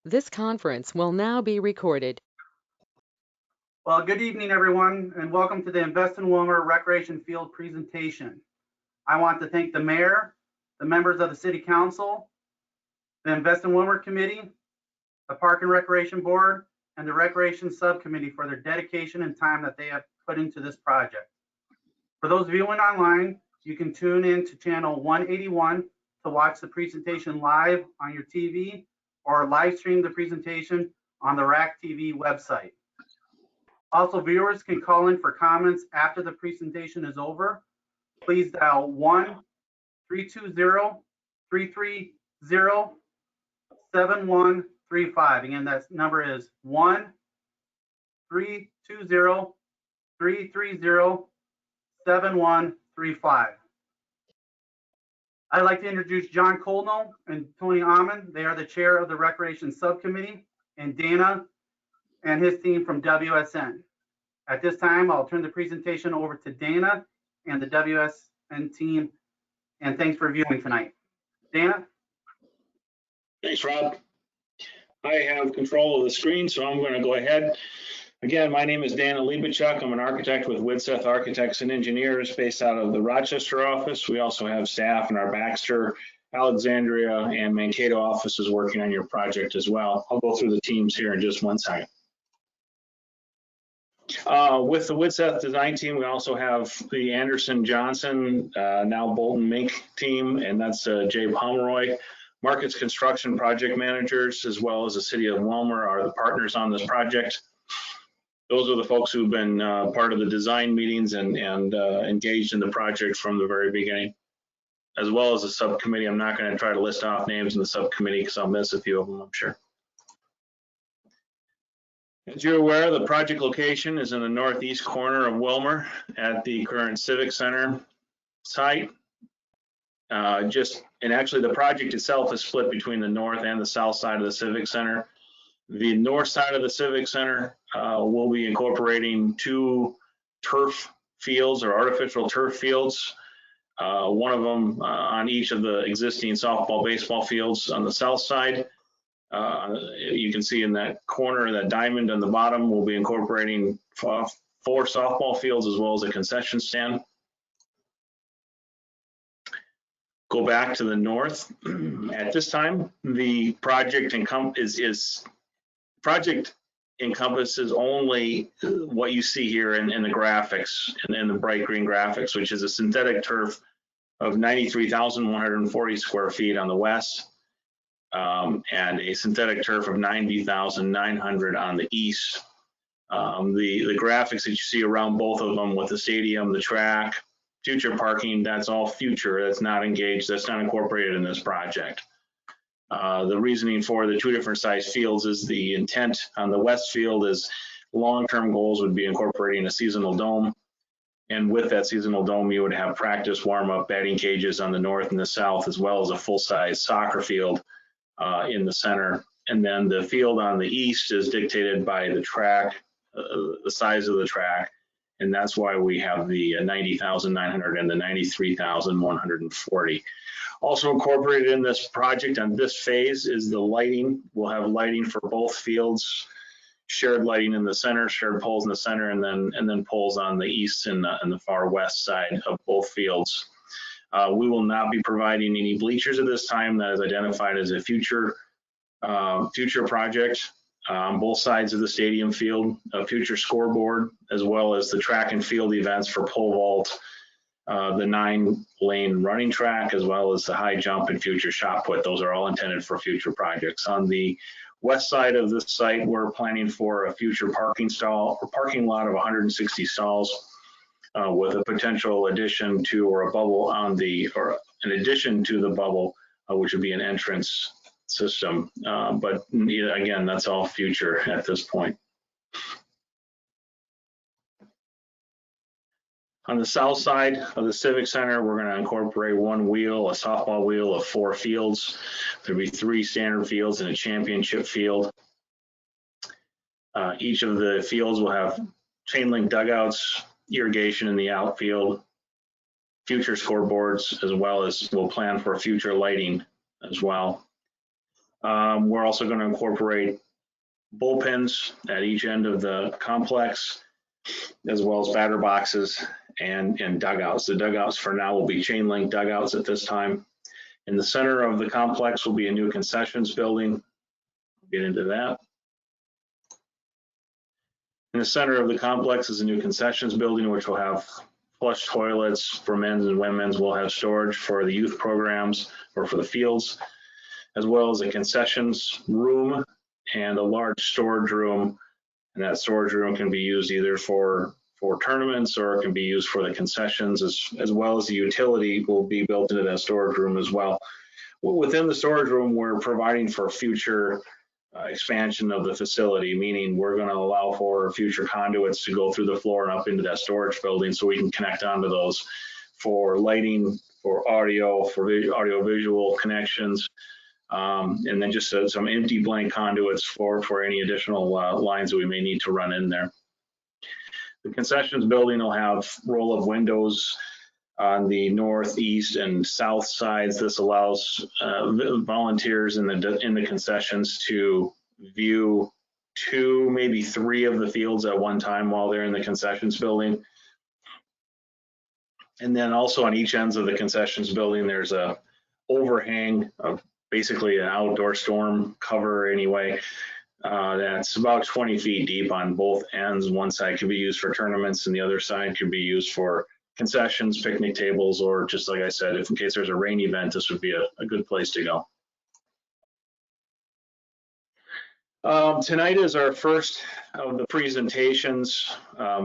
This conference will now be recorded. Well, good evening, everyone, and welcome to the Invest in Willmar Recreation Field presentation. I want to thank the mayor, the members of the city council, the Invest in Willmar committee, the Park and Recreation Board, and the Recreation Subcommittee for their dedication and time that they have put into this project. For those viewing online, you can tune in to channel 181 to watch the presentation live on your TV or live stream the presentation on the RAC TV website. Also, viewers can call in for comments after the presentation is over. Please dial 1-320-330-7135. Again, that number is 1-320-330-7135. I'd like to introduce John Colno and Tony Amon. They are the chair of the Recreation Subcommittee, and Dana and his team from WSN. At this time, I'll turn the presentation over to Dana and the WSN team, and thanks for viewing tonight. Dana? Thanks, Rob. I have control of the screen, so I'm going to go ahead. Again, my name is Dana Liebachuk. I'm an architect with Widseth Architects and Engineers based out of the Rochester office. We also have staff in our Baxter, Alexandria, and Mankato offices working on your project as well. I'll go through the teams here in just one second. With the Widseth design team, we also have the Anderson Johnson, now Bolton Mink team, and that's Jay Pomeroy. Markets Construction project managers, as well as the City of Willmar, are the partners on this project. Those are the folks who've been part of the design meetings and engaged in the project from the very beginning, as well as the subcommittee. I'm not going to try to list off names in the subcommittee because I'll miss a few of them, I'm sure. As you're aware, the project location is in the northeast corner of Willmar at the current Civic Center site. And actually the project itself is split between the north and the south side of the Civic Center. The north side of the Civic Center will be incorporating two turf fields or artificial turf fields, one of them on each of the existing softball, baseball fields on the south side. You can see in that corner, that diamond on the bottom, we'll be incorporating 4 softball fields as well as a concession stand. Go back to the north. At this time, the project encompasses only what you see here in the graphics and in the bright green graphics, which is a synthetic turf of 93,140 square feet on the west, and a synthetic turf of 90,900 on the east. The graphics that you see around both of them with the stadium, the track, future parking, that's all future. That's not engaged, that's not incorporated in this project. The reasoning for the two different size fields is the intent on the west field is long-term goals would be incorporating a seasonal dome. And with that seasonal dome, you would have practice, warm-up, batting cages on the north and the south, as well as a full-size soccer field in the center. And then the field on the east is dictated by the track, the size of the track. And that's why we have the 90,900 and the 93,140. Also incorporated in this project on this phase is the lighting. We'll have lighting for both fields, shared lighting in the center, shared poles in the center, and then poles on the east and the far west side of both fields. We will not be providing any bleachers at this time. That is identified as a future project. On both sides of the stadium field, a future scoreboard, as well as the track and field events for pole vault, the 9-lane running track, as well as the high jump and future shot put. Those are all intended for future projects. On the west side of the site, we're planning for a future parking lot of 160 stalls with a potential addition to or a bubble on the, or an addition to the bubble, which would be an entrance system, but again, that's all future at this point. On the south side of the Civic Center, we're going to incorporate one wheel, a softball wheel of 4 fields. There'll be 3 standard fields and a championship field. Each of the fields will have chain link dugouts, irrigation in the outfield, future scoreboards, as well as we'll plan for future lighting as well. We're also going to incorporate bullpens at each end of the complex, as well as batter boxes and dugouts. The dugouts for now will be chain link dugouts at this time. In the center of the complex will be a new concessions building. I'll get into that. In the center of the complex is a new concessions building, which will have flush toilets for men's and women's. We'll have storage for the youth programs or for the fields, as well as a concessions room and a large storage room. And that storage room can be used either for tournaments, or it can be used for the concessions, as well as the utility will be built into that storage room as well. Within the storage room, we're providing for future expansion of the facility, meaning we're going to allow for future conduits to go through the floor and up into that storage building, so we can connect onto those for lighting, for audio, for audio visual connections, and then just some empty blank conduits for any additional lines that we may need to run in there. The concessions building will have roll of windows on the north, east, and south sides. This allows volunteers in the concessions to view 2, maybe 3 of the fields at one time while they're in the concessions building. And then also on each ends of the concessions building, there's a overhang of basically an outdoor storm cover anyway. That's about 20 feet deep on both ends. One side could be used for tournaments and the other side could be used for concessions, picnic tables, or just like I said, if in case there's a rain event, this would be a good place to go. Tonight is our first of the presentations.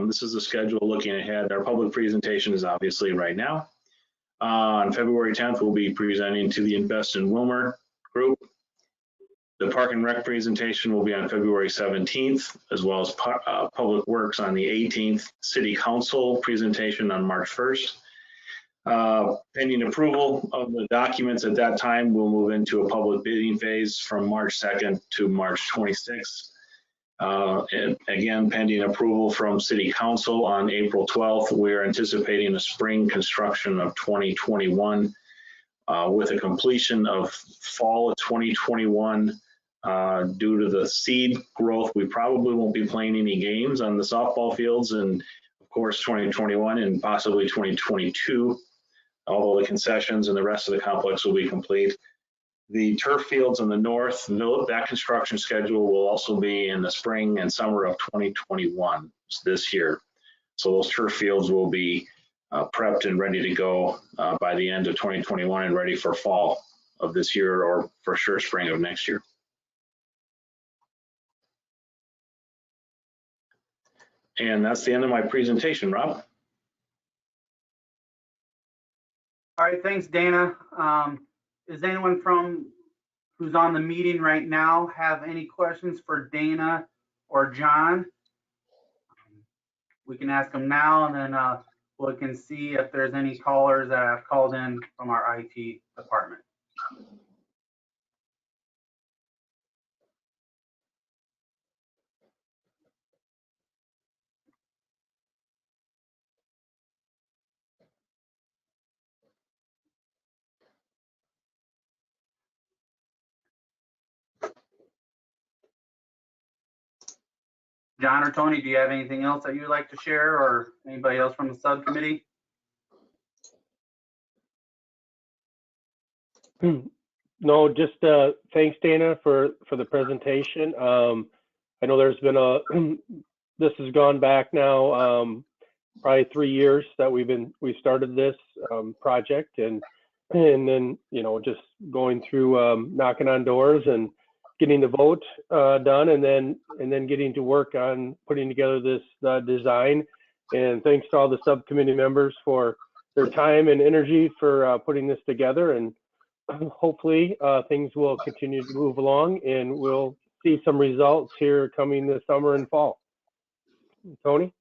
This is the schedule looking ahead. Our public presentation is obviously right now. On February 10th, we'll be presenting to the Invest in Willmar group. The Park and Rec presentation will be on February 17th, as well as Public Works on the 18th, City Council presentation on March 1st. Pending approval of the documents at that time, we'll move into a public bidding phase from March 2nd to March 26th. And again, pending approval from City Council on April 12th, we're anticipating a spring construction of 2021 with a completion of fall of 2021. Due to the seed growth, we probably won't be playing any games on the softball fields, and of course 2021 and possibly 2022, although the concessions and the rest of the complex will be complete. The turf fields in the north, that construction schedule will also be in the spring and summer of 2021, this year. So those turf fields will be prepped and ready to go by the end of 2021 and ready for fall of this year, or for sure spring of next year. And that's the end of my presentation, Rob. All right, thanks, Dana. Is anyone who's on the meeting right now have any questions for Dana or John? We can ask them now, and then we can see if there's any callers that have called in from our IT department. John or Tony, do you have anything else that you'd like to share, or anybody else from the subcommittee? No, just thanks, Dana, for the presentation. I know there's been this has gone back now probably 3 years that we started this project, and then just going through knocking on doors and getting the vote done, and then getting to work on putting together this design. And thanks to all the subcommittee members for their time and energy for putting this together. And hopefully things will continue to move along, and we'll see some results here coming this summer and fall. Tony?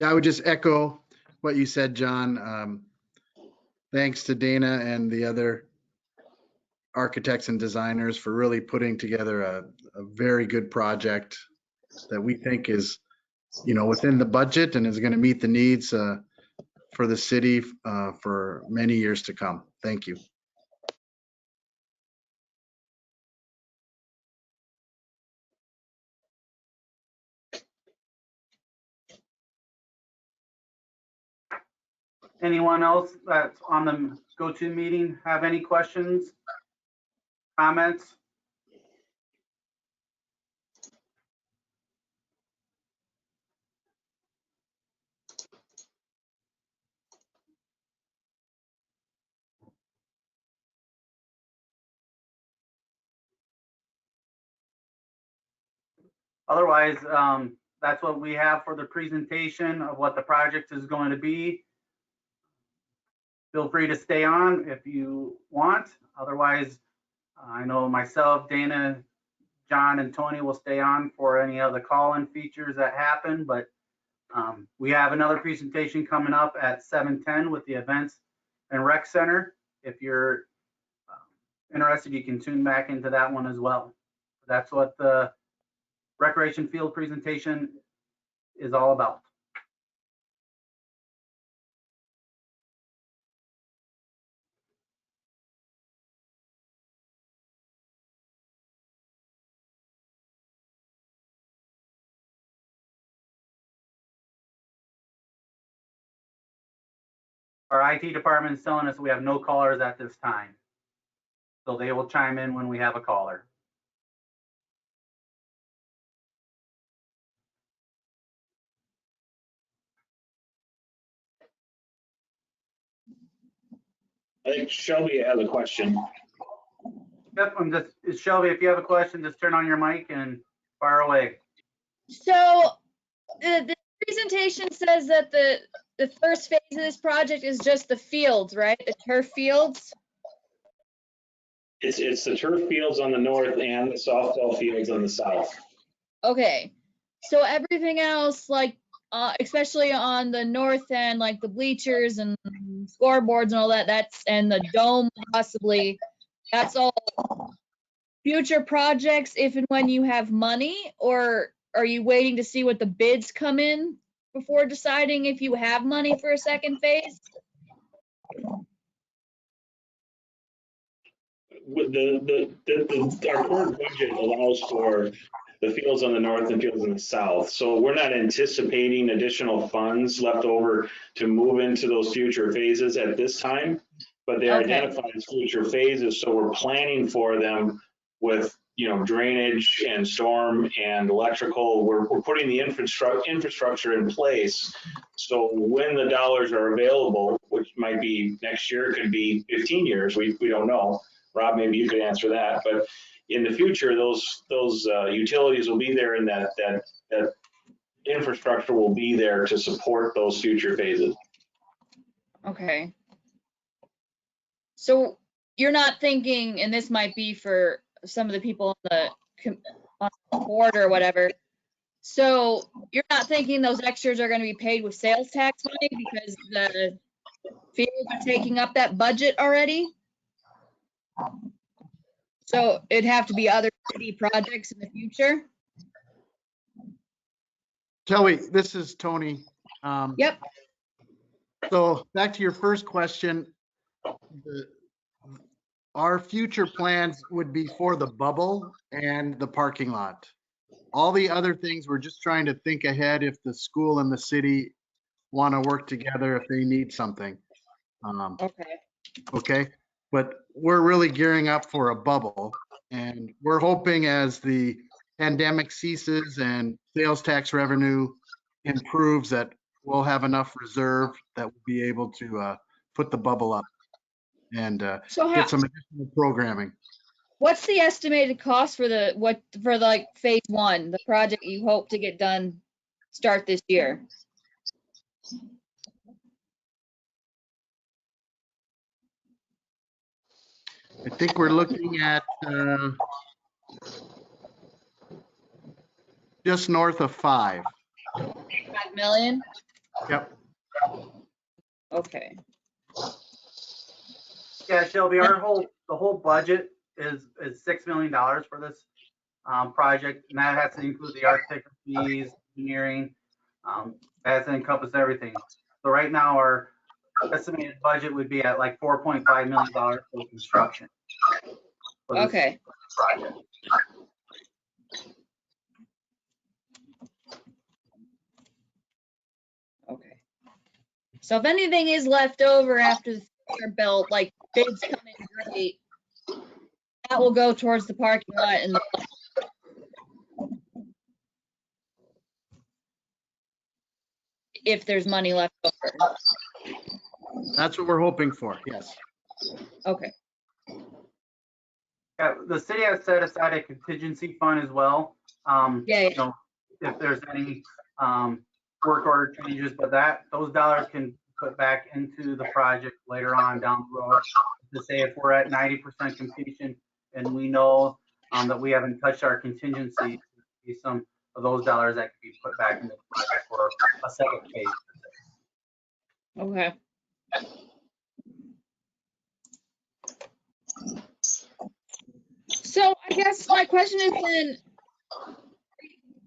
I would just echo what you said, John. Thanks to Dana and the other architects and designers for really putting together a very good project that we think is, within the budget and is going to meet the needs for the city for many years to come. Thank you. Anyone else that's on the go-to meeting have any questions, comments? Otherwise, that's what we have for the presentation of what the project is going to be. Feel free to stay on if you want. Otherwise, I know myself, Dana, John, and Tony will stay on for any of the call-in features that happen, but we have another presentation coming up at 7:10 with the Events and Rec Center. If you're interested, you can tune back into that one as well. That's what the recreation field presentation is all about. Our IT department is telling us we have no callers at this time. So they will chime in when we have a caller. I think Shelby has a question. Yep, Shelby, if you have a question, just turn on your mic and fire away. So the presentation says that the first phase of this project is just the fields, right? The turf fields. It's the turf fields on the north and the softball fields on the south. Okay. So everything else, like especially on the north end, like the bleachers and scoreboards and all that, and the dome possibly, that's all future projects if and when you have money, or are you waiting to see what the bids come in before deciding if you have money for a second phase? Our current budget allows for the fields on the north and fields on the south. So we're not anticipating additional funds left over to move into those future phases at this time, but they are Okay. identified as future phases. So we're planning for them with, drainage and storm and electrical. We're putting the infrastructure in place. So when the dollars are available, which might be next year, could be 15 years, we don't know. Rob, maybe you could answer that, but in the future, those utilities will be there, and that infrastructure will be there to support those future phases. Okay. So you're not thinking, and this might be for some of the people on the board or whatever. So you're not thinking those extras are going to be paid with sales tax money because the fields are taking up that budget already? So it'd have to be other city projects in the future? Kelly, this is Tony. Yep. So back to your first question, our future plans would be for the bubble and the parking lot. All the other things, we're just trying to think ahead if the school and the city want to work together if they need something. Okay. Okay, but we're really gearing up for a bubble, and we're hoping as the pandemic ceases and sales tax revenue improves that we'll have enough reserve that we'll be able to put the bubble up and So get some additional programming. what's the estimated cost for like phase one, the project you hope to get done, start this year? I think we're looking at just north of 5. 5 million? Yep. Okay. Yeah, Shelby, the whole budget is $6 million for this project, and that has to include the architect fees, engineering, that has to encompass everything. So right now, our estimated budget would be at like $4.5 million for construction. For this Okay. project. Okay. So if anything is left over after the fields are built, like bids come in great, that will go towards the parking lot and if there's money left over. That's what we're hoping for, yes. Okay. Yeah, the city has set aside a contingency fund as well. Yeah. You know, if there's any work order changes, but those dollars can put back into the project later on down the road. To say if we're at 90% completion and we know that we haven't touched our contingency, be some of those dollars that could be put back into the project for a second phase. Okay. So I guess my question is then,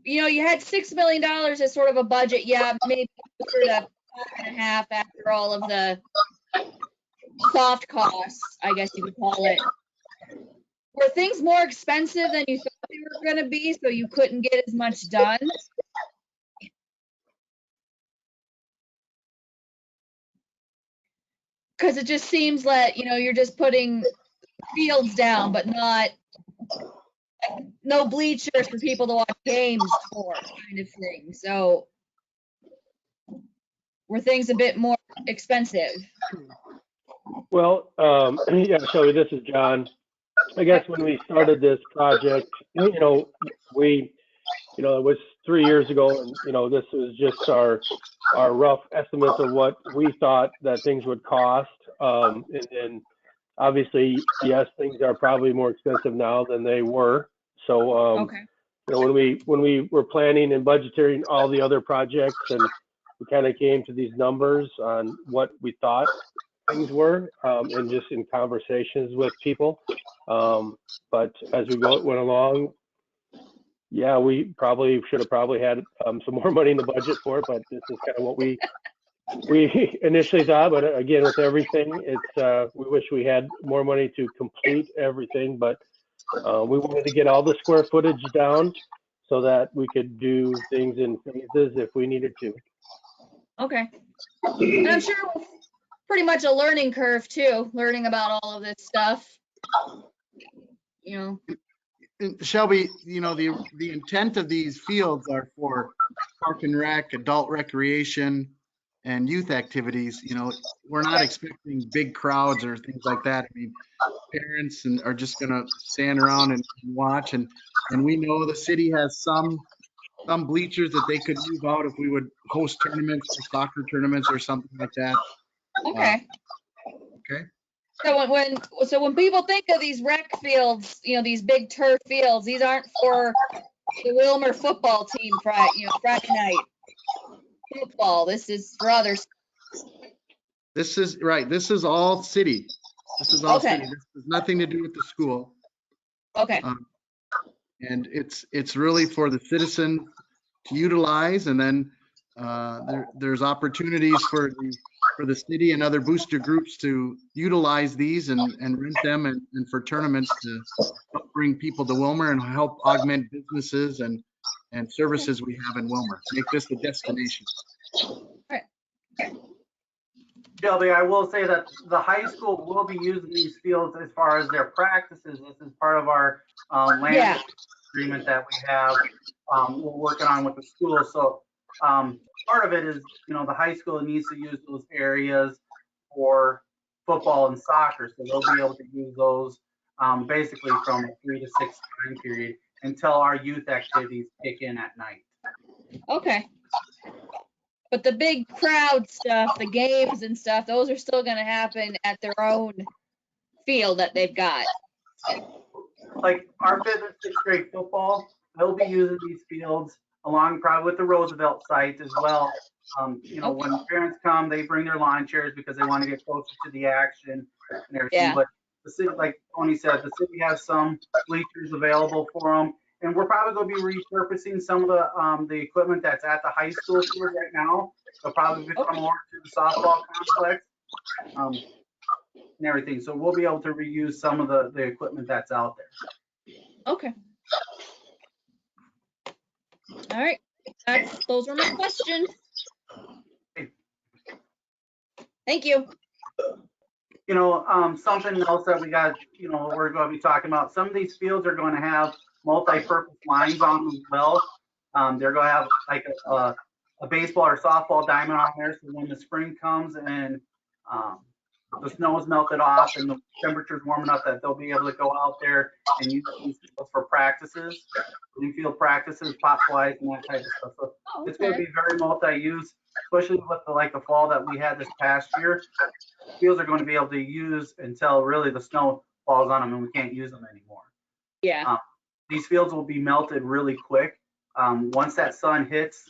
you had $6 million as sort of a budget. Yeah, maybe closer to 5.5 after all of the soft costs, I guess you could call it. Were things more expensive than you thought they were going to be, so you couldn't get as much done? Because it just seems that, you're just putting fields down, but no bleachers for people to watch games for, kind of thing. So were things a bit more expensive? Well, yeah, Shelby, this is John. I guess when we started this project, it was 3 years ago, and this was just our rough estimates of what we thought that things would cost. And obviously, yes, things are probably more expensive now than they were. So, Okay. when we were planning and budgeting all the other projects, and we kind of came to these numbers on what we thought things were, and just in conversations with people. But as we went along, yeah, we probably should have had some more money in the budget for it, but this is kind of what we initially thought. But again, with everything, it's we wish we had more money to complete everything, but we wanted to get all the square footage down so that we could do things in phases if we needed to. Okay. And I'm sure it was pretty much a learning curve too, learning about all of this stuff. And Shelby, the intent of these fields are for park and rec, adult recreation, and youth activities. We're not expecting big crowds or things like that. I mean, parents are just going to stand around and watch. And we know the city has some bleachers that they could move out if we would host tournaments or soccer tournaments or something like that. Okay. Okay. So when people think of these rec fields, these big turf fields, these aren't for the Wilmer football team Friday night football. This is for others. This is right. This is all city. This is all Okay. city. This has nothing to do with the school. Okay. And it's really for the citizen to utilize, and then there's opportunities for the city and other booster groups to utilize these and rent them, and for tournaments to help bring people to Wilmer and help augment businesses and services we have in Wilmer. Make this a destination. Shelby, I will say that the high school will be using these fields as far as their practices. This is part of our land agreement that we have. We're working on with the school. So part of it is, the high school needs to use those areas for football and soccer. So they'll be able to use those basically from a 3 to 6 time period until our youth activities kick in at night. Okay. But the big crowd stuff, the games and stuff, those are still going to happen at their own field that they've got. Like our 5th and 6th grade football, they'll be using these fields along probably with the Roosevelt site as well. When parents come, they bring their lawn chairs because they want to get closer to the action and everything. Yeah. But the city, like Tony said, the city has some bleachers available for them. And we're probably going to be repurposing some of the equipment that's at the high school field right now. They'll probably come over to the softball complex and everything. So we'll be able to reuse some of the equipment that's out there. Okay. All right. Those are my questions. Thank you. Something else that we got, we're going to be talking about. Some of these fields are going to have multi-purpose lines on them as well. They're going to have like a baseball or softball diamond on there. So when the spring comes and the snow is melted off and the temperature's warm enough that they'll be able to go out there and use these fields for practices, infield practices, pop flies, and that type of stuff. So it's going to be very multi-use, especially with the fall that we had this past year. Fields are going to be able to use until really the snow falls on them and we can't use them anymore. Yeah. These fields will be melted really quick. Once that sun hits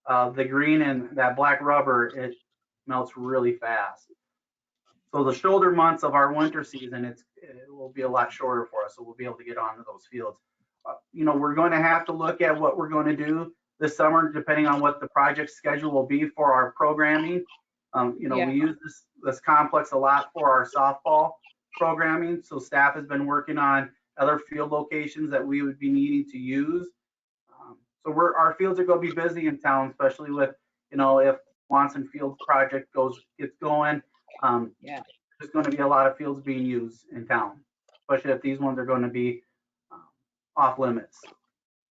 the green and that black rubber, it melts really fast. So the shoulder months of our winter season, it will be a lot shorter for us. So we'll be able to get onto those fields. We're going to have to look at what we're going to do this summer, depending on what the project schedule will be for our programming. We use this complex a lot for our softball programming. So staff has been working on other field locations that we would be needing to use. So our fields are going to be busy in town, especially with, if Swanson Field project gets going. There's going to be a lot of fields being used in town, especially if these ones are going to be off limits.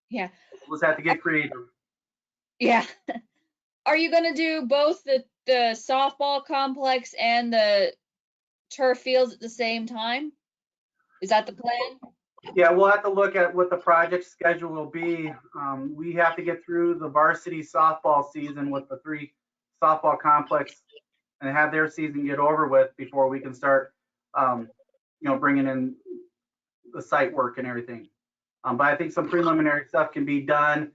Yeah. We'll just have to get creative. Yeah. Are you going to do both the softball complex and the turf fields at the same time? Is that the plan? Yeah, we'll have to look at what the project schedule will be. We have to get through the varsity softball season with the 3 softball complex and have their season get over with before we can start, bringing in the site work and everything. But I think some preliminary stuff can be done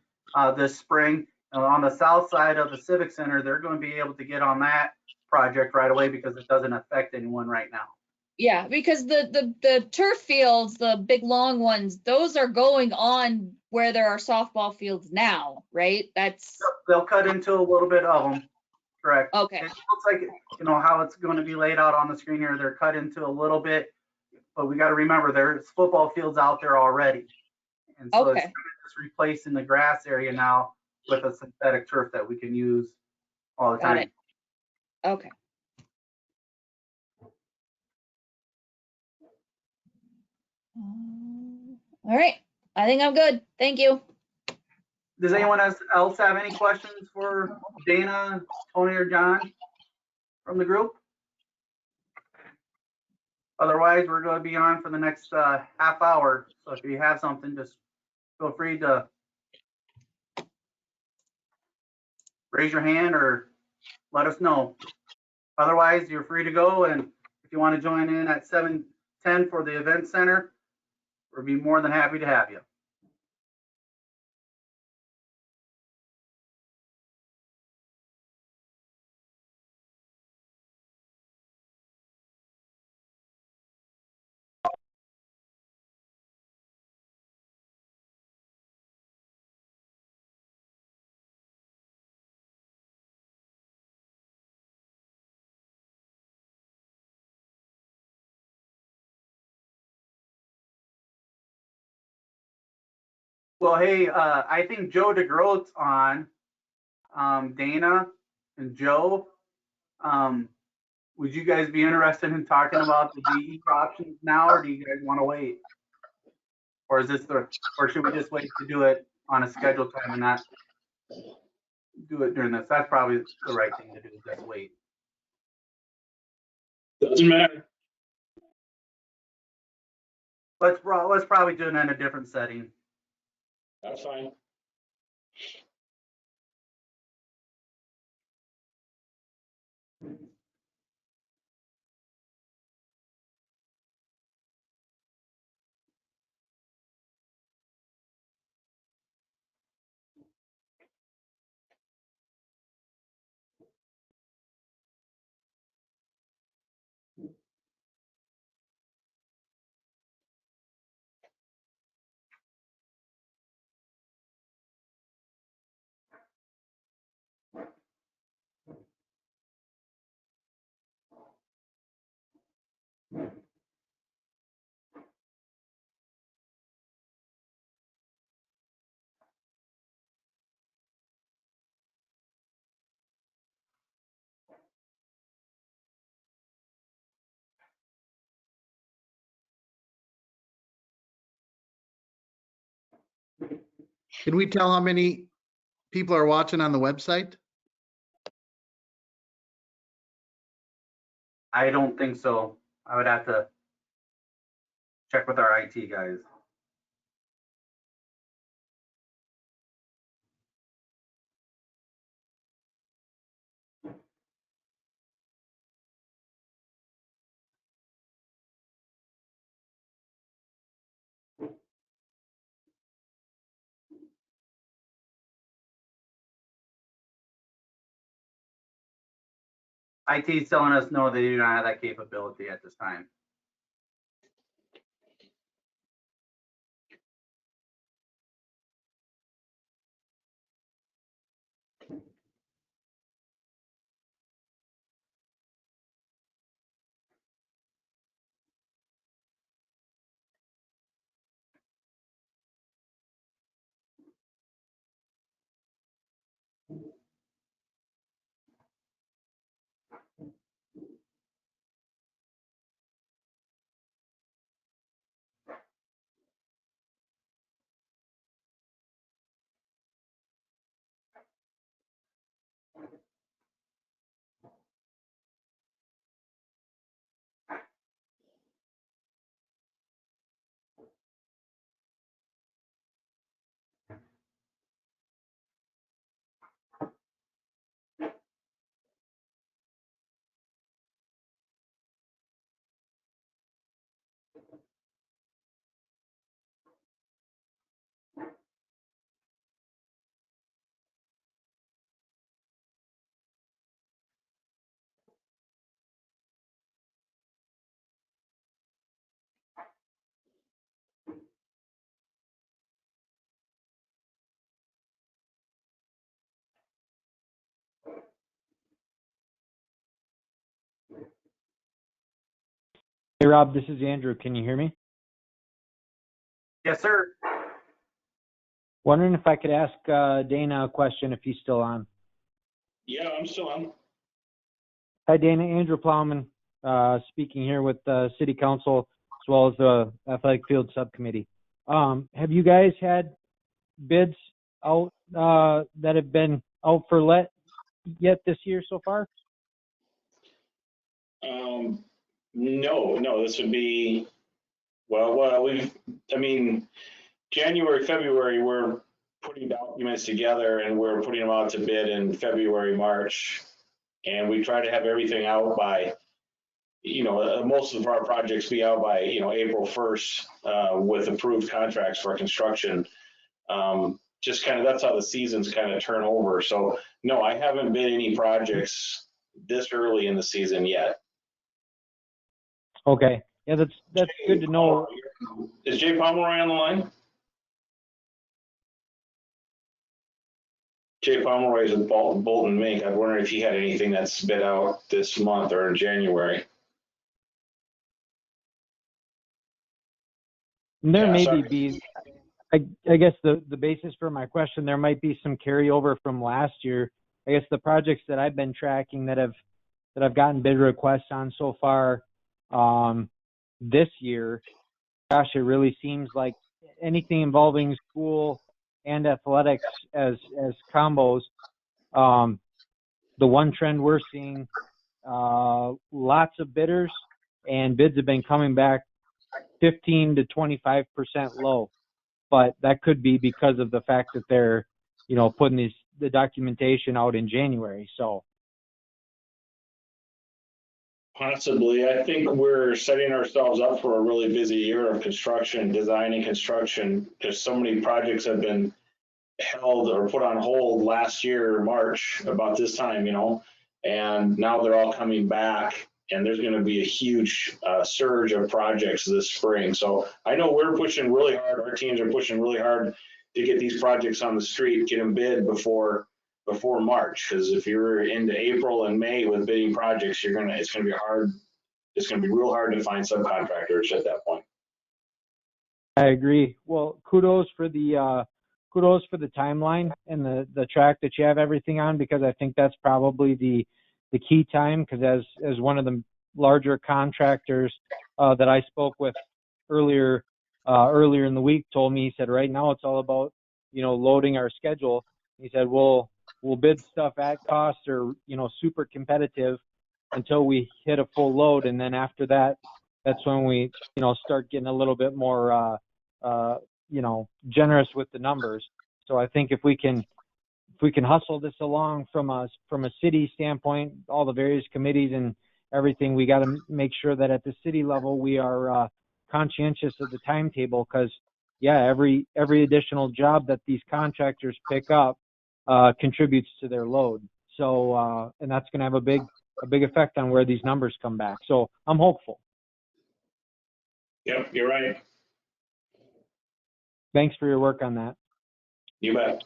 this spring. On the south side of the Civic Center, they're going to be able to get on that project right away because it doesn't affect anyone right now. Yeah, because the turf fields, the big long ones, those are going on where there are softball fields now, right? They'll cut into a little bit of them, correct? Okay. It looks like, how it's going to be laid out on the screen here. They're cut into a little bit, but we got to remember there's football fields out there already. And so it's just replacing the grass area now with a synthetic turf that we can use all the time. Got it. Okay. All right. I think I'm good. Thank you. Does anyone else have any questions for Dana, Tony, or John from the group? Otherwise, we're going to be on for the next half hour. So if you have something, just feel free to raise your hand or let us know. Otherwise, you're free to go. And if you want to join in at 7:10 for the event center, we'll be more than happy to have you. Well, hey, I think Joe DeGroat's on. Dana and Joe, would you guys be interested in talking about the DE options now, or do you guys want to wait? Or or should we just wait to do it on a scheduled time and not do it during this? That's probably the right thing to do, just wait. Doesn't matter. Let's probably do it in a different setting. That's fine. Can we tell how many people are watching on the website? I don't think so. I would have to check with our IT guys. IT is telling us no, they do not have that capability at this time. Hey, Rob, this is Andrew. Can you hear me? Yes, sir. Wondering if I could ask Dana a question if he's still on. Yeah, I'm still on. Hi, Dana. Andrew Plowman speaking here with City Council as well as the Athletic Field Subcommittee. Have you guys had bids out that have been out for let yet this year so far? No, this would be, January, February, we're putting documents together and we're putting them out to bid in February, March. And we try to have everything out by, most of our projects be out by, April 1st with approved contracts for construction. Just kind of, that's how the seasons kind of turn over. So no, I haven't bid any projects this early in the season yet. Okay. Yeah, that's good to know. Is Jay Pomeroy on the line? Jay Pomeroy is with Bolton Mink. I'm wondering if he had anything that's bid out this month or in January. There Yeah, may sorry. be, I guess the basis for my question, there might be some carryover from last year. I guess the projects that I've been tracking that I've gotten bid requests on so far this year, gosh, it really seems like anything involving school and athletics as combos. The one trend we're seeing, lots of bidders, and bids have been coming back 15 to 25% low. But that could be because of the fact that they're, putting the documentation out in January. So Possibly. I think we're setting ourselves up for a really busy year of construction, design and construction, because so many projects have been held or put on hold last year, March, about this time, and now they're all coming back. And there's going to be a huge surge of projects this spring. So I know we're pushing really hard. Our teams are pushing really hard to get these projects on the street, get them bid before March. Because if you're into April and May with bidding projects, it's going to be hard. It's going to be real hard to find subcontractors at that point. I agree. Well, kudos for the timeline and the track that you have everything on, because I think that's probably the key time, because as one of the larger contractors that I spoke with earlier in the week told me, he said right now it's all about loading our schedule. He said, we'll bid stuff at cost or, super competitive until we hit a full load. And then after that, that's when we, start getting a little bit more, generous with the numbers. So I think if we can hustle this along from a city standpoint, all the various committees and everything, we got to make sure that at the city level we are conscientious of the timetable, because every additional job that these contractors pick up contributes to their load. So and that's going to have a big effect on where these numbers come back. So I'm hopeful. Yep, you're right. Thanks for your work on that. You bet.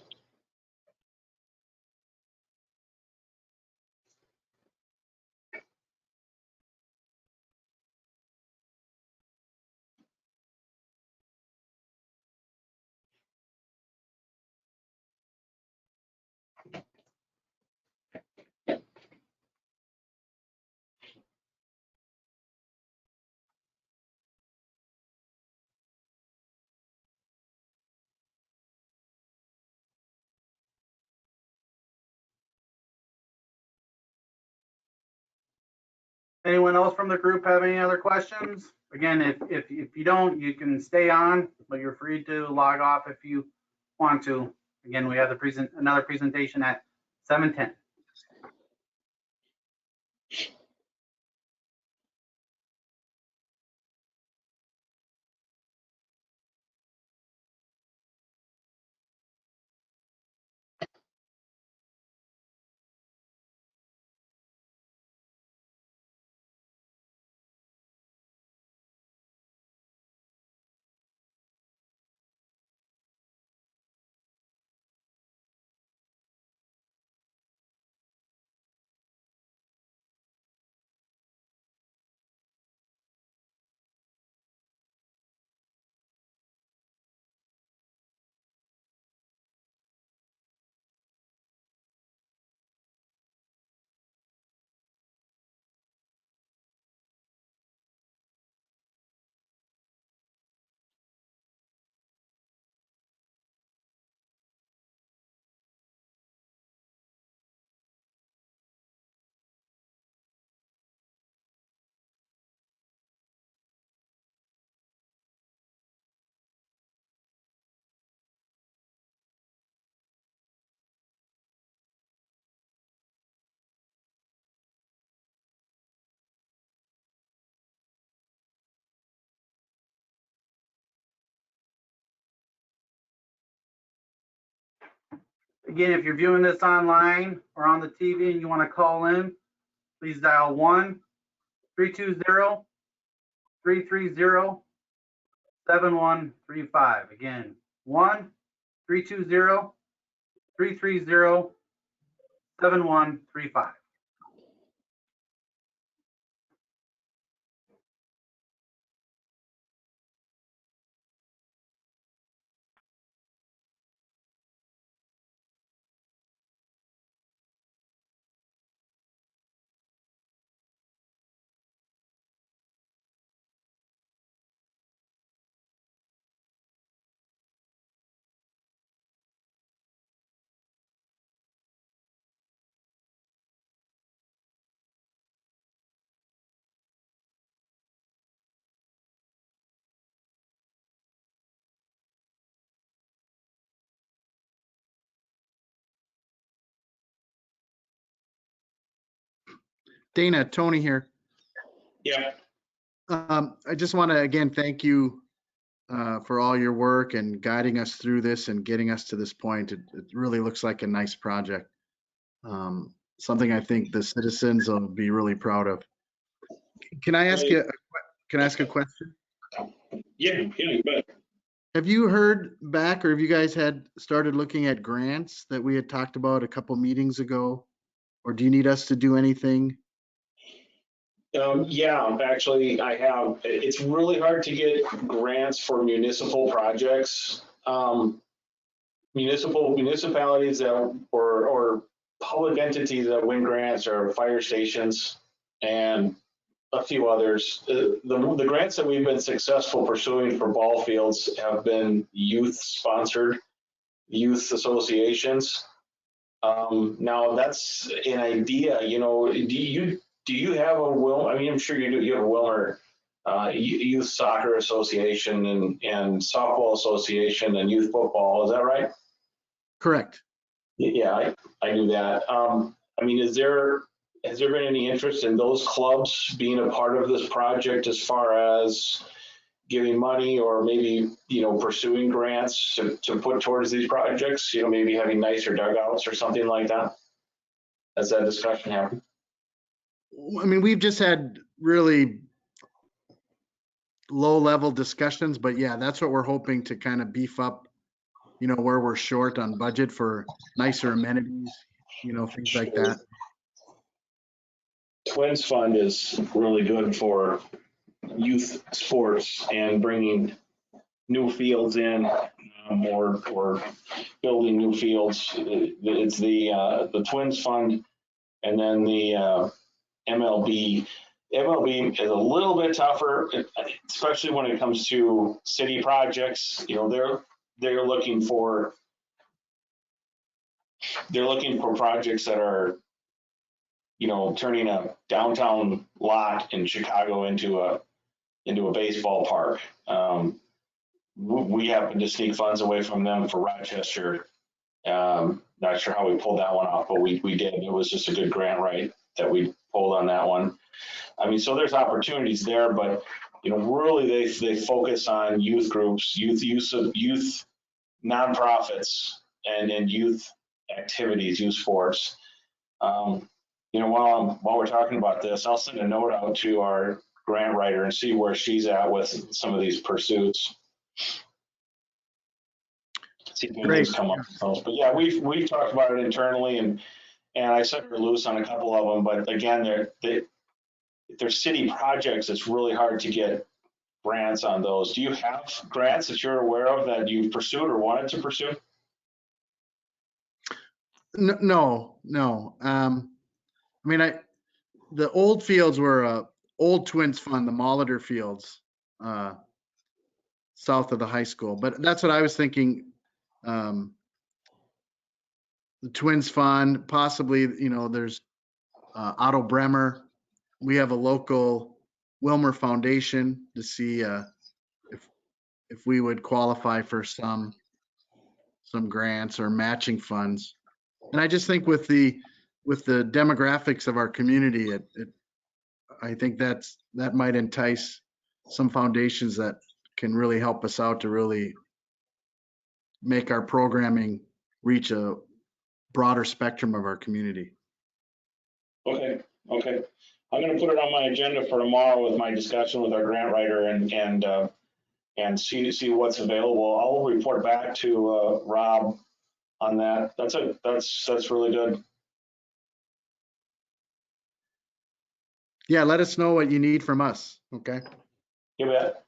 Anyone else from the group have any other questions? Again, if you don't, you can stay on, but you're free to log off if you want to. Again, we have another presentation at 7:10. Again, if you're viewing this online or on the TV and you want to call in, please dial 1-320-330-7135. Again, 1-320-330-7135. Dana, Tony here. Yeah. I just want to again thank you for all your work and guiding us through this and getting us to this point. It really looks like a nice project. Something I think the citizens will be really proud of. Can I ask you? Can I ask a question? Yeah, you bet. Have you heard back, or have you guys had started looking at grants that we had talked about a couple meetings ago? Or do you need us to do anything? Yeah, actually, I have. It's really hard to get grants for municipal projects. Municipalities that or public entities that win grants are fire stations and a few others. The grants that we've been successful pursuing for ball fields have been youth sponsored. youth associations. Now that's an idea, you know, do you have a Will, I mean, I'm sure you do, you have a Wilmer Youth Soccer Association and Softball Association and Youth Football, is that right? Correct. Yeah, I knew that. I mean, has there been any interest in those clubs being a part of this project as far as giving money or maybe, you know, pursuing grants to put towards these projects, you know, maybe having nicer dugouts or something like that? Has that discussion happened? I mean, we've just had really low level discussions, but yeah, that's what we're hoping to kind of beef up, you know, where we're short on budget for nicer amenities, you know, things like that. Twins Fund is really good for youth sports and bringing new fields in, or building new fields. It's the Twins Fund, and then the MLB. MLB is a little bit tougher, especially when it comes to city projects. You know, they're looking for projects that are, you know, turning a downtown lot in Chicago into a baseball park. We happen to sneak funds away from them for Rochester. Not sure how we pulled that one off, but we did. It was just a good grant write that we pulled on that one. I mean, so there's opportunities there, but you know, really they focus on youth groups, youth nonprofits, and youth activities, youth sports. You know, while we're talking about this, I'll send a note out to our grant writer and see where she's at with some of these pursuits. See if anything's come up. But yeah, we've talked about it internally, and I set her loose on a couple of them. But again, they're city projects. It's really hard to get grants on those. Do you have grants that you're aware of that you've pursued or wanted to pursue? No. I mean, the old fields were old Twins Fund, the Molitor fields, south of the high school. But that's what I was thinking. The Twins Fund, possibly, you know, there's Otto Bremer. We have a local Wilmer Foundation to see if we would qualify for some grants or matching funds. And I just think with the demographics of our community, I think that might entice some foundations that can really help us out to really make our programming reach a broader spectrum of our community. Okay. I'm going to put it on my agenda for tomorrow with my discussion with our grant writer and see what's available. I'll report back to Rob on that. That's really good. Yeah, let us know what you need from us. Okay. You bet.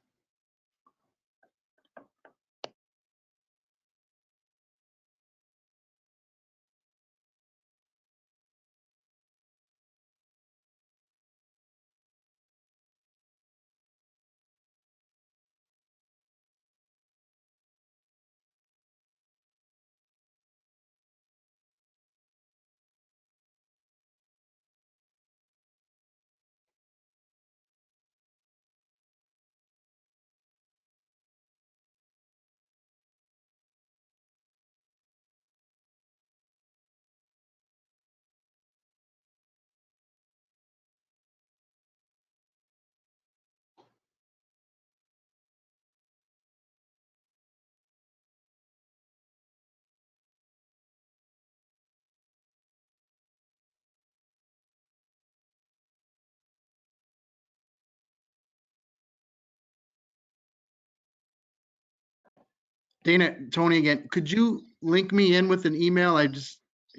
Dana, Tony again, could you link me in with an email? I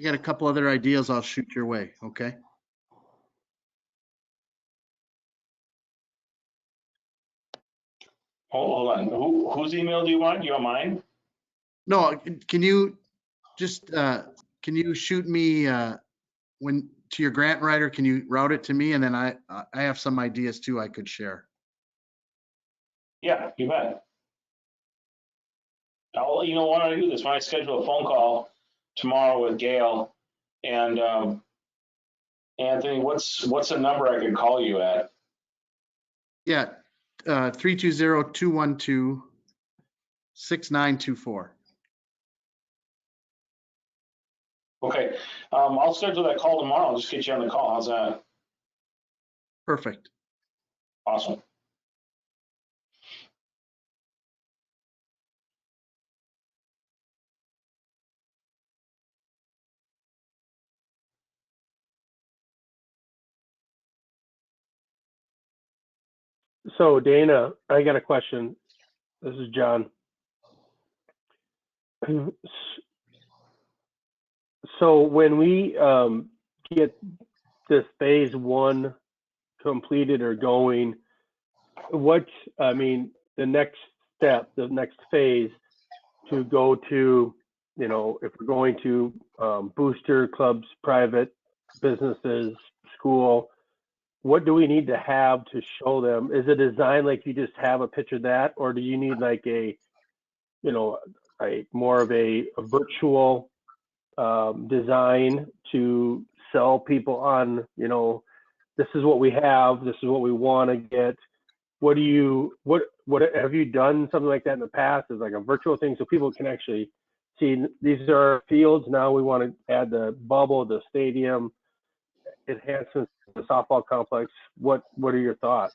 got a couple other ideas I'll shoot your way, okay? Hold on. Whose email do you want? You want mine? No, can you just, can you shoot me to your grant writer, can you route it to me? And then I have some ideas too I could share. Yeah, you bet. you know, why don't I do this? Why don't I schedule a phone call tomorrow with Gail? And Anthony, what's a number I could call you at? Yeah, 320-212-6924. Okay, I'll schedule that call tomorrow. I'll just get you on the call. How's that? Perfect. Awesome. So Dana, I got a question. This is John. So when we get this phase one completed or going, the next step, the next phase to go to, you know, if we're going to booster clubs, private businesses, school, what do we need to have to show them? Is it designed like you just have a picture of that, or do you need like a, you know, a more of a virtual design to sell people on, you know, this is what we have, this is what we want to get. What have you done something like that in the past? Is like a virtual thing so people can actually see these are our fields. Now we want to add the bubble, the stadium, enhancements, the softball complex. What are your thoughts?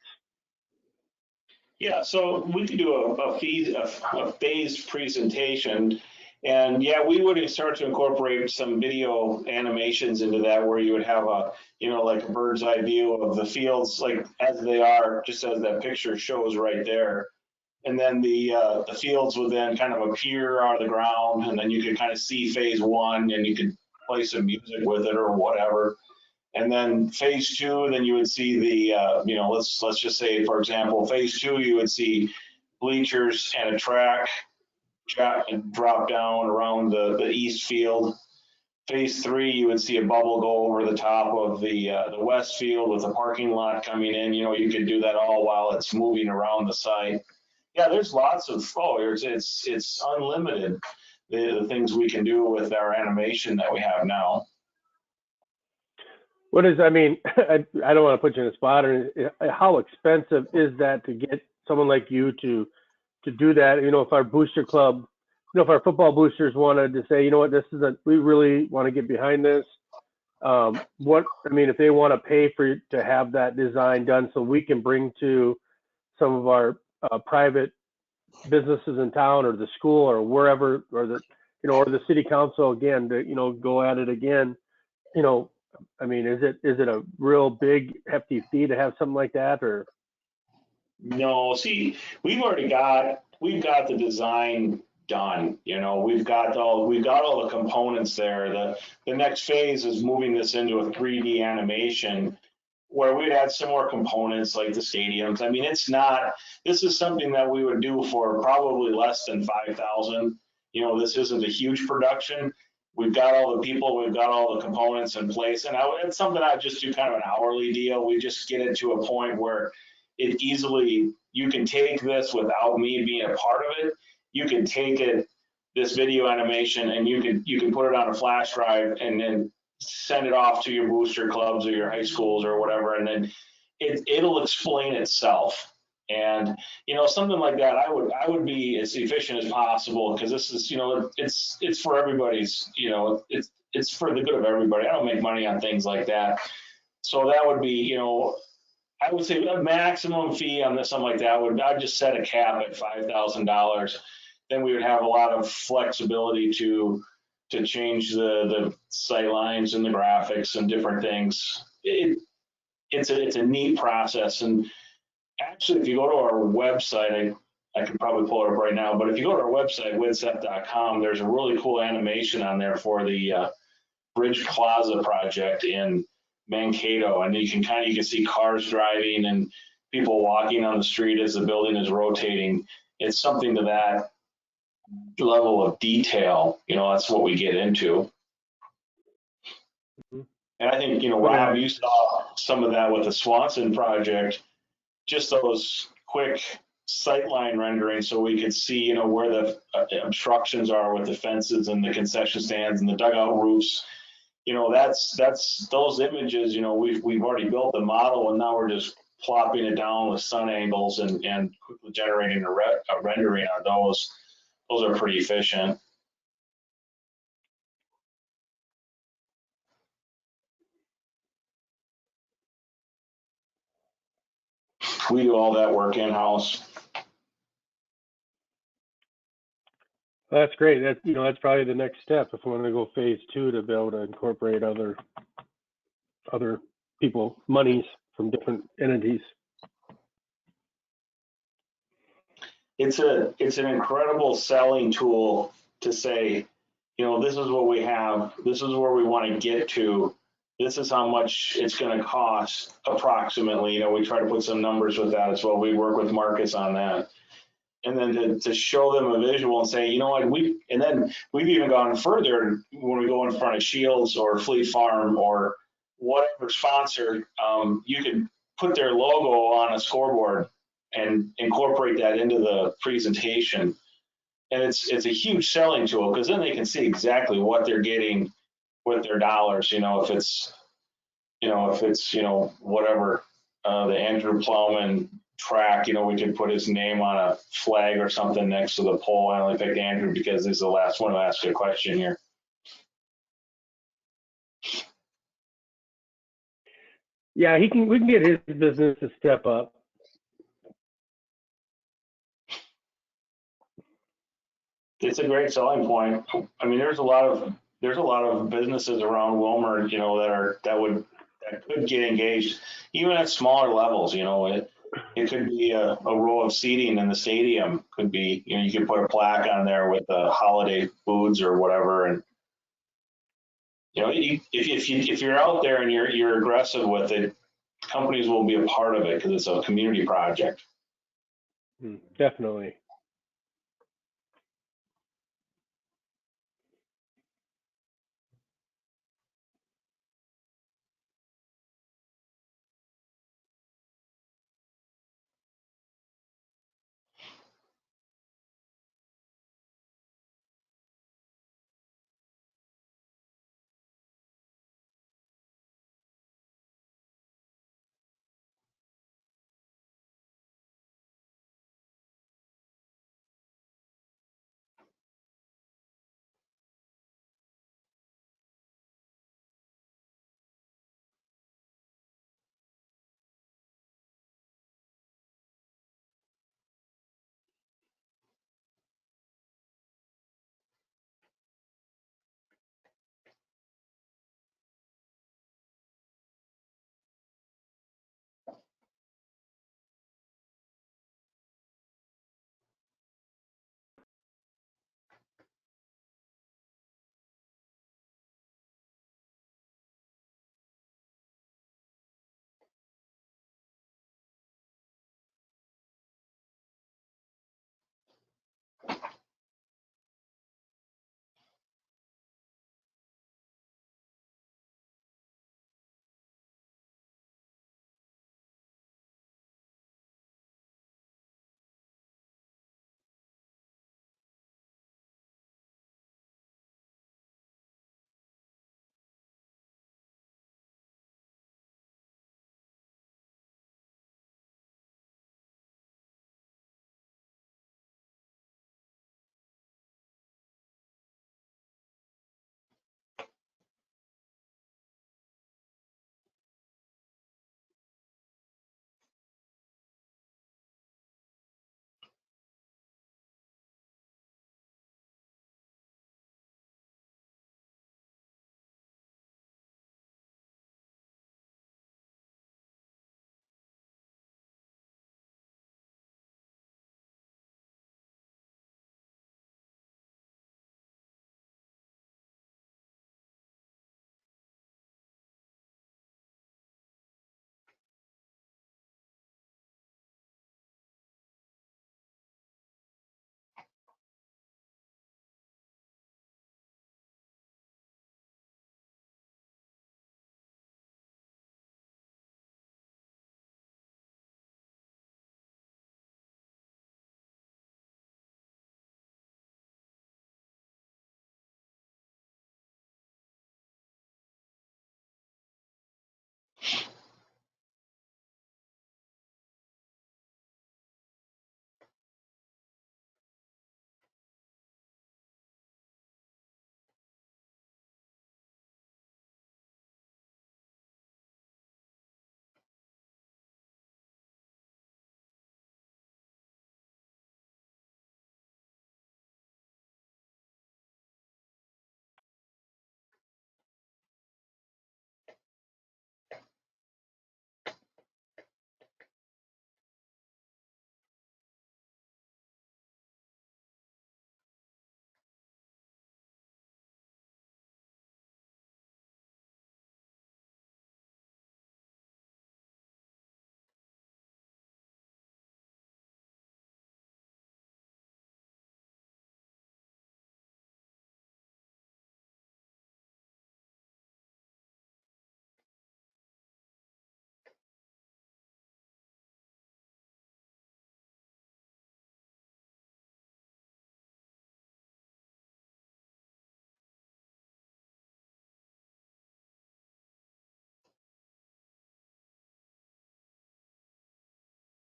Yeah, so we could do a phased presentation. And yeah, we would start to incorporate some video animations into that where you would have a, you know, like a bird's eye view of the fields, like as they are, just as that picture shows right there. And then the fields would then kind of appear out of the ground, and then you could kind of see phase one, and you could play some music with it or whatever. And then phase two, then you would see the, you know, let's just say, for example, phase two, you would see bleachers and a track drop down around the east field. Phase three, you would see a bubble go over the top of the west field with a parking lot coming in. You know, you could do that all while it's moving around the site. Yeah, there's lots of, it's unlimited, the things we can do with our animation that we have now. I don't want to put you in a spot, or how expensive is that to get someone like you to do that? You know, if our booster club, you know, if our football boosters wanted to say, you know what, we really want to get behind this. If they want to pay to have that design done so we can bring to some of our private businesses in town or the school or wherever, or the city council again, to, you know, go at it again, you know, is it a real big hefty fee to have something like that, or? No, see, we've got the design done. You know, we've got all the components there. The next phase is moving this into a 3D animation where we'd add some more components like the stadiums. I mean, this is something that we would do for probably less than 5,000. You know, this isn't a huge production. We've got all the people, we've got all the components in place, and it's something I just do kind of an hourly deal. We just get it to a point where you can take this without me being a part of it. You can take this video animation, and you can put it on a flash drive and then send it off to your booster clubs or your high schools or whatever, and then it'll explain itself. And, you know, something like that, I would be as efficient as possible, because this is, you know, it's for everybody's, you know, it's for the good of everybody. I don't make money on things like that. So that would be, you know, I would say a maximum fee on this, something like that, I'd just set a cap at $5,000. Then we would have a lot of flexibility to change the sight lines and the graphics and different things. It's a neat process. And actually, if you go to our website, I can probably pull it up right now, but if you go to our website, widsep.com, there's a really cool animation on there for the Bridge Plaza project in Mankato, and you can see cars driving and people walking on the street as the building is rotating. It's something to that level of detail, you know, that's what we get into. And I think, you know, Rob, you saw some of that with the Swanson project, just those quick sightline rendering so we could see, you know, where the obstructions are with the fences and the concession stands and the dugout roofs. You know, that's those images, you know, we've already built the model and now we're just plopping it down with sun angles and quickly generating a rendering on those. Those are pretty efficient. We do all that work in-house. That's great. That, you know, that's probably the next step if we want to go phase 2 to be able to incorporate other people, monies from different entities. It's an incredible selling tool to say, you know, this is what we have, this is where we want to get to, this is how much it's going to cost approximately. You know, we try to put some numbers with that as well. We work with Marcus on that. And then to show them a visual and say, you know what, and then we've even gone further when we go in front of Shields or Fleet Farm or whatever sponsor, you can put their logo on a scoreboard and incorporate that into the presentation. And it's a huge selling tool because then they can see exactly what they're getting with their dollars. You know, if it's whatever, the Andrew Plowman track, you know, we could put his name on a flag or something next to the pole. I only picked Andrew because he's the last one to ask a question here. Yeah, we can get his business to step up. It's a great selling point. I mean, there's a lot of businesses around Wilmer, you know, that could get engaged, even at smaller levels. You know, it could be a row of seating in the stadium. Could be, you know, you could put a plaque on there with the holiday foods or whatever, and you know, if you're out there and you're aggressive with it, companies will be a part of it because it's a community project. Definitely.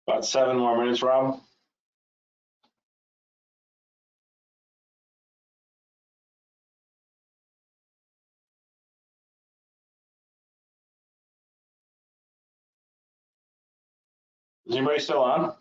About 7 more minutes, Rob. Is anybody still on?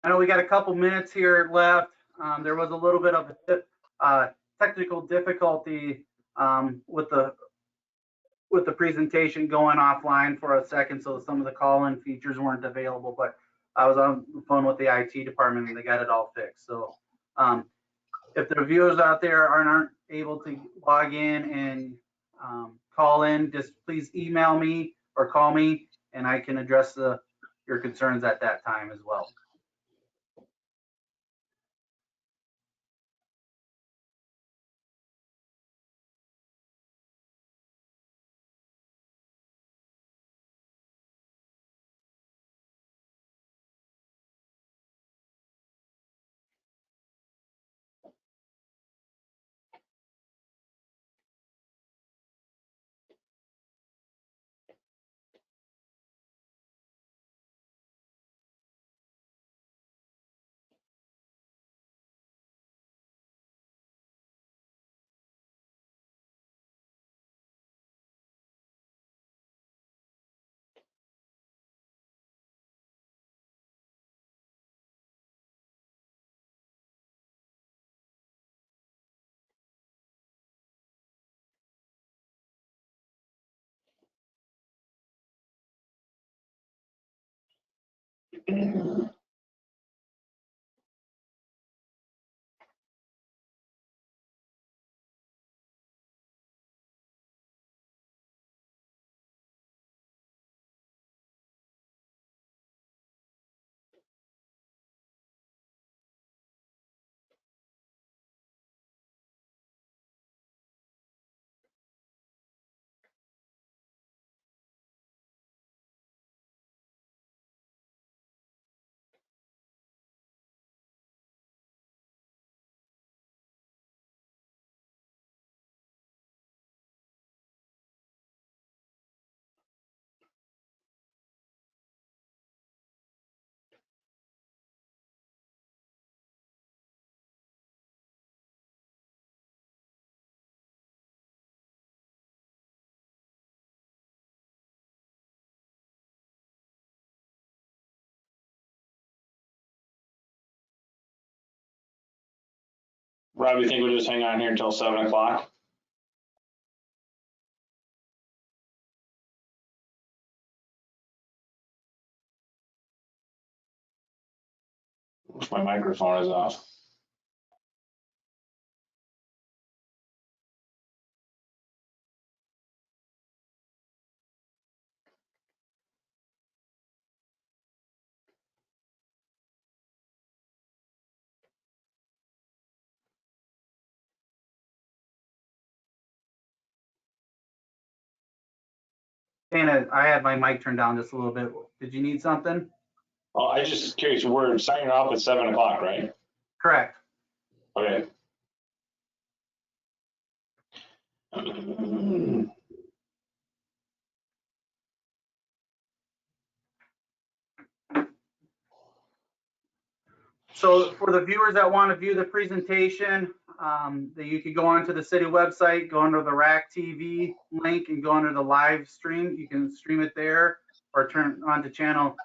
I know we got a couple minutes here left. There was a little bit of technical difficulty with the presentation going offline for a second, so some of the call-in features weren't available. But I was on the phone with the IT department and they got it all fixed. So if the viewers out there aren't able to log in and call in, just please email me or call me, and I can address your concerns at that time as well. Rob, you think we'll just hang on here until 7 o'clock? If my microphone is off. Dana, I had my mic turned down just a little bit. Did you need something? Oh, I just curious, we're signing off at 7 o'clock, right? Correct. Okay. So for the viewers that want to view the presentation, that you could go onto the city website, go under the RAC TV link and go under the live stream. You can stream it there or turn on to channel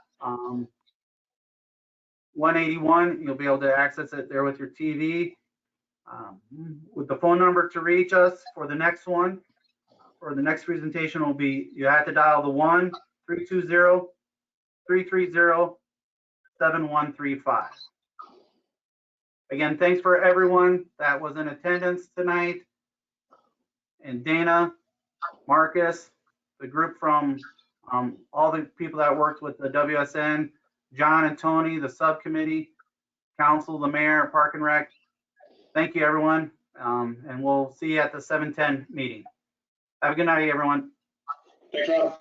181. You'll be able to access it there with your TV. With the phone number to reach us for the next one, or the next presentation will be, you have to dial the 1-320-330-7135. Again, thanks for everyone that was in attendance tonight. And Dana, Marcus, the group from all the people that worked with the WSN, John and Tony, the subcommittee, council, the mayor, Park and Rec. Thank you, everyone. And we'll see you at the 7:10 meeting. Have a good night, everyone. Thanks, Rob.